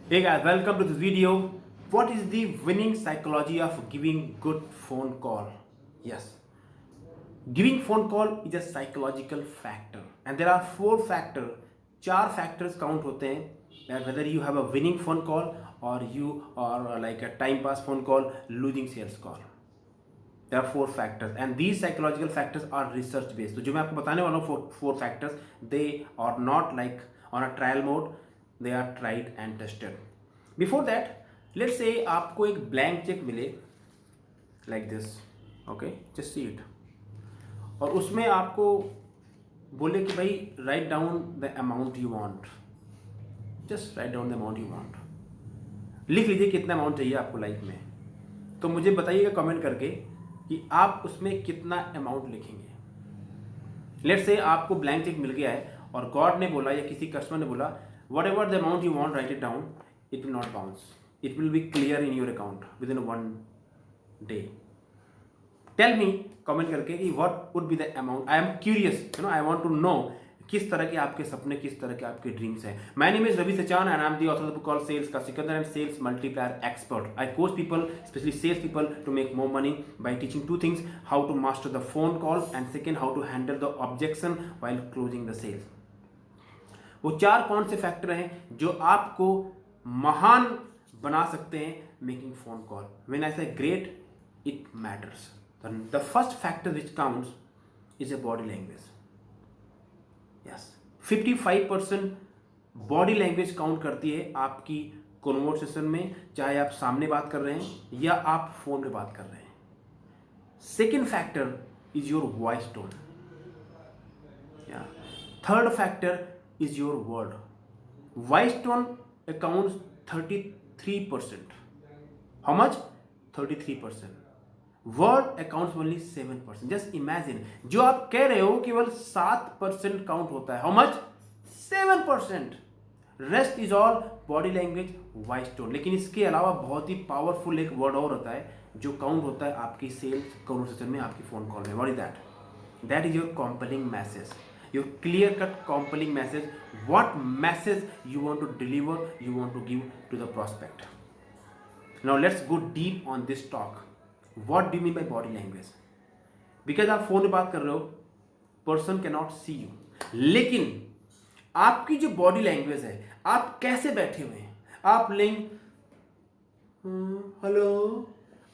Hey guys, welcome to this video. What is the winning psychology of giving good phone call? Yes, giving phone call is a psychological factor, and there are four factors. चार factors count होते हैं that whether you have a winning phone call or you are like a time pass phone call, losing sales call. There are four factors, and these psychological factors are research based. तो जो मैं आपको बताने वाला हूँ four factors, they are not like on a trial mode. They are tried and tested. Before that, let's say आपको एक blank check मिले like this, okay, just see it, और उसमें आपको बोले कि भाई write down the amount you want. Just write down the amount you want. लिख लीजिए कितना अमाउंट चाहिए आपको लाइफ में. तो मुझे बताइएगा कमेंट करके कि आप उसमें कितना अमाउंट लिखेंगे. लेट्स से आपको ब्लैंक चेक मिल गया है और गॉड ने बोला या किसी कस्टमर ने बोला whatever the amount you want write it down, it will not bounce, it will be clear in your account within 1 day. Tell me comment करके कि what would be the amount. I am curious, I want to know किस तरह के आपके सपने, किस तरह के आपके ड्रीम्स हैं. My name is Ravi Sachan and I am the author of the book called sales का Sikandar and sales multiplier expert. I coach people, specially sales people, to make more money by teaching two things: how to master the phone call and second how to handle the objection while closing the sales. वो चार कौन से factor हैं जो आपको महान बना सकते हैं making phone call. When I से great, it matters. The first factor which counts is a body language. Yes, 55% body language count करती है आपकी कन्वर्सेशन में, चाहे आप सामने बात कर रहे हैं या आप फोन पे बात कर रहे हैं. Second factor is your voice tone. Third factor is your word. Voice tone accounts 33%. How much? 33%. Word accounts only 7%. Just imagine, जो आप कह रहे हो केवल 7% काउंट होता है. How much? 7%. Rest is all body language, voice tone. लेकिन इसके अलावा बहुत ही पावरफुल एक वर्ड और होता है जो काउंट होता है आपकी सेल्स कन्वर्सेशन में, आपकी फोन कॉल में. What is that? That is your compelling message, your clear cut compelling message. What message you want to deliver, you want to give to the prospect. Now let's go deep on this talk. What do you mean by body language? Because आप phone पे बात कर रहे हो, person can not see you, लेकिन आपकी जो body language है, आप कैसे बैठे हुए हैं, आप लिंग, हेलो,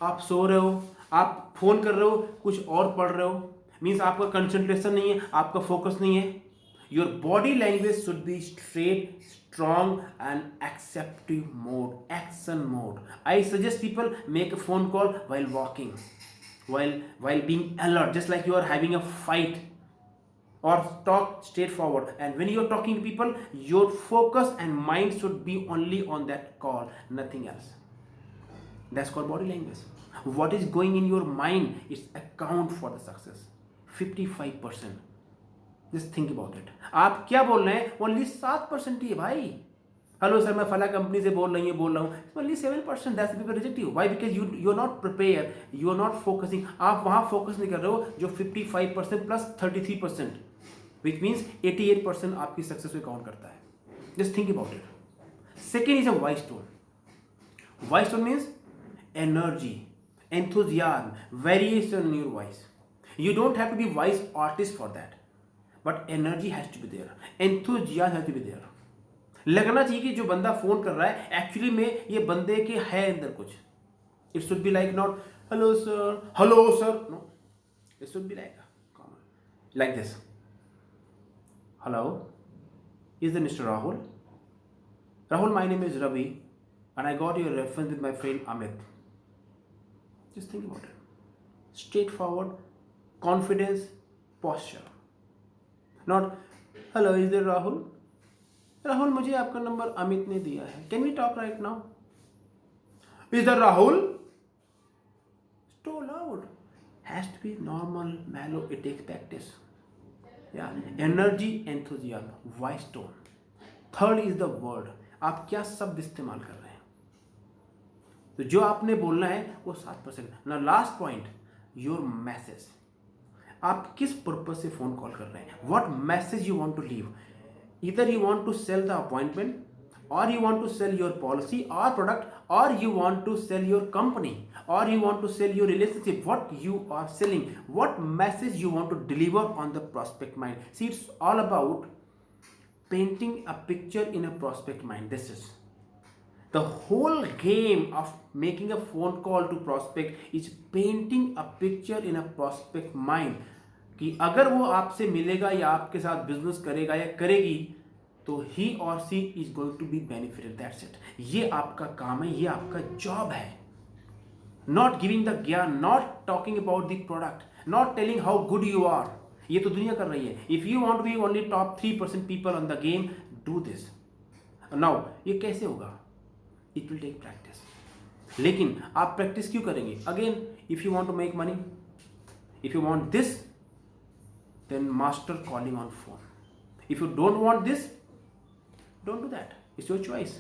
आप सो रहे हो, आप फोन कर रहे हो, कुछ और पढ़ रहे हो, मीन्स आपका कंसंट्रेशन नहीं है, आपका फोकस नहीं है. Your body language should be straight, strong and acceptive mode, action mode. I suggest people make a phone call while walking, while being alert, just like you are having a fight, or talk straightforward. And when you are talking to people, your focus and mind should be only on that call, nothing else. That's called body language. What is going in your mind is account for the success. 55%. Just think about it. आप क्या बोल रहे हैं? Only 7% ही है भाई. Hello sir, मैं फला company से बोल रहा हूँ. Only 7%. That's people reject you. Why? Because you are not prepare, you are not focusing. आप वहाँ फोकस नहीं कर रहे हो जो 55% प्लस 33%, विच मीन्स 88% आपकी सक्सेस में काउंट करता है. Just think about it. Second is a voice tone. Voice tone means energy, enthusiasm, variation in your voice. You don't have to be voice artist for that, but energy has to be there, enthusiasm has to be there. लगना चाहिए कि जो बंदा phone कर रहा है actually में ये बंदे के है अंदर कुछ. It should be like not hello sir, no, it should be like common like this. Hello, is the mister Rahul? Rahul, my name is Ravi and I got your reference with my friend Amit. Just think about it. Straightforward, confidence, posture. Not, hello, is there Rahul? Rahul, मुझे आपका number Amit ने दिया है. Can we talk right now? Is there Rahul? So loud. Has to be normal, mellow. It takes practice. Yeah. Energy, enthusiasm, voice tone. Third is the word. आप क्या शब्द इस्तेमाल कर रहे हैं. तो जो आपने बोलना है वो 7%. ना लास्ट पॉइंट, योर मैसेज. आप किस पर्पज से फोन कॉल कर रहे हैं. What message you want to leave. इधर you want to sell the appointment or you want to sell your policy or product, or you want to sell your company, or you want to sell your relationship, what you are selling, what message you want to deliver on the prospect mind. See, it's all about painting a picture in a prospect mind. This is the whole game of making a phone call to prospect, is painting a picture in a prospect mind कि अगर वो आपसे मिलेगा या आपके साथ business करेगा या करेगी तो ही और she is going to be benefited, that's it. ये आपका काम है, ये आपका जॉब है। Not giving the gyan, not talking about the product, not telling how good you are. ये तो दुनिया कर रही है। If you want to be only top 3% people on the game, do this. Now ये कैसे होगा? It will take practice. लेकिन आप प्रैक्टिस क्यों करेंगे? Again, if you want to make money, if you want this, then master calling on phone. If you don't want this, don't do that. It's your choice.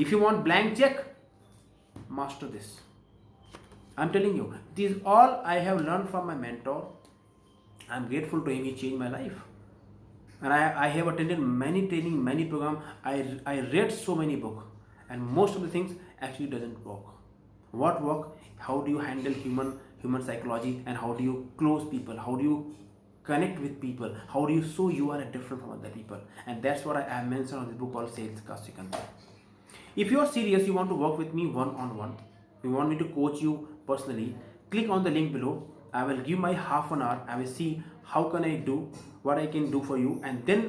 If you want blank check, master this. I'm telling you, this is all I have learned from my mentor. I'm grateful to him. He changed my life. And I have attended many training, many program. I read so many books, and most of the things actually doesn't work. What work? How do you handle human psychology, and how do you close people? How do you connect with people? How do you show you are different from other people? And that's what I have mentioned on the book called Sales का Secret. If you are serious, you want to work with me one-on-one, you want me to coach you personally, click on the link below. I will give my half an hour. I will see how can I do, what I can do for you, and then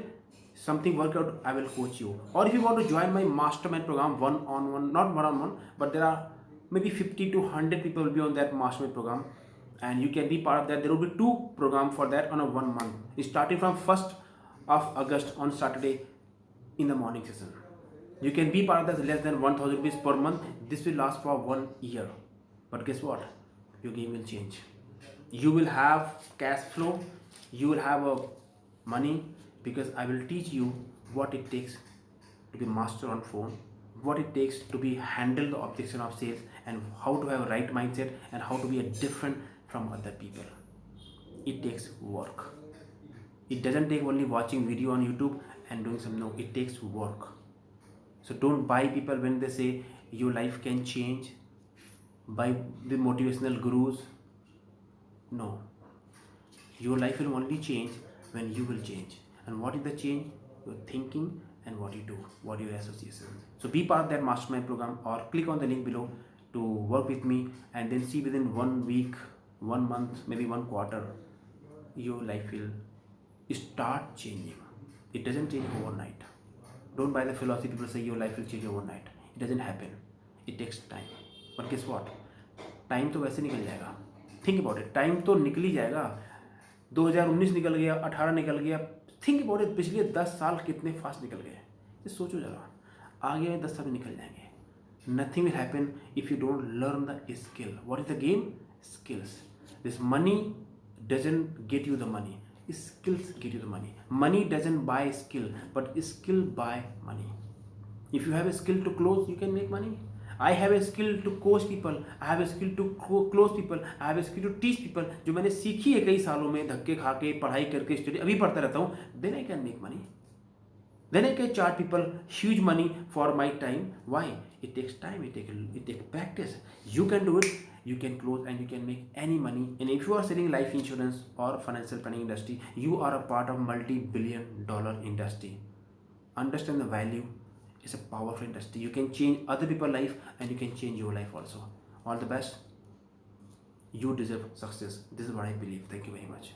something work out, I will coach you. Or if you want to join my mastermind program one-on-one, not one-on-one, but there are maybe 50 to 100 people will be on that mastermind program, and you can be part of that. There will be 2 programs for that on a 1 month, starting from 1st of August on Saturday in the morning session. You can be part of that, less than 1000 rupees per month. This will last for 1 year. But guess what? Your game will change. You will have cash flow, you will have a money, because I will teach you what it takes to be master on phone, what it takes to be handle the objection of sales, and how to have a right mindset, and how to be a different from other people. It takes work. It doesn't take only watching video on YouTube and doing some. No, it takes work. So don't buy people when they say your life can change. Buy the motivational gurus. No, your life will only change when you will change. And what is the change? Your thinking and what you do, what your associations. So be part of that mastermind program, or click on the link below to work with me, and then see within 1 week, 1 month, maybe 1 quarter, your life will start changing. It doesn't change overnight. Don't buy the philosophy people say your life will change overnight. It doesn't happen. It takes time. But guess what? Time तो वैसे निकल जाएगा. Think about it. Time तो निकल ही जाएगा. 2019 निकल गया, 18 निकल गया. थिंक अबाउट इट, पिछले 10 साल कितने फास्ट निकल गए. ये सोचो जरा, आगे 10 साल निकल जाएंगे. Nothing will happen if you don't learn the skill. What is the game? Skills. This money doesn't get you the money. Skills get you the money. Money doesn't buy skill, but skill buy money. If you have a skill to close, you can make money. I have a skill to coach people. I have a skill to close people. I have a skill to teach people. जो मैंने सीखी है कई सालों में, धक्के खा के, पढ़ाई करके, स्टडी अभी पढ़ता रहता हूँ. Then I can make money. Then I can charge people huge money for my time. Why? It takes time. It takes practice. You can do it. You can close and you can make any money. And if you are selling life insurance or financial planning industry, you are a part of multi-billion-dollar industry. Understand the value. It's a powerful industry. You can change other people's life, and you can change your life also. All the best. You deserve success. This is what I believe. Thank you very much.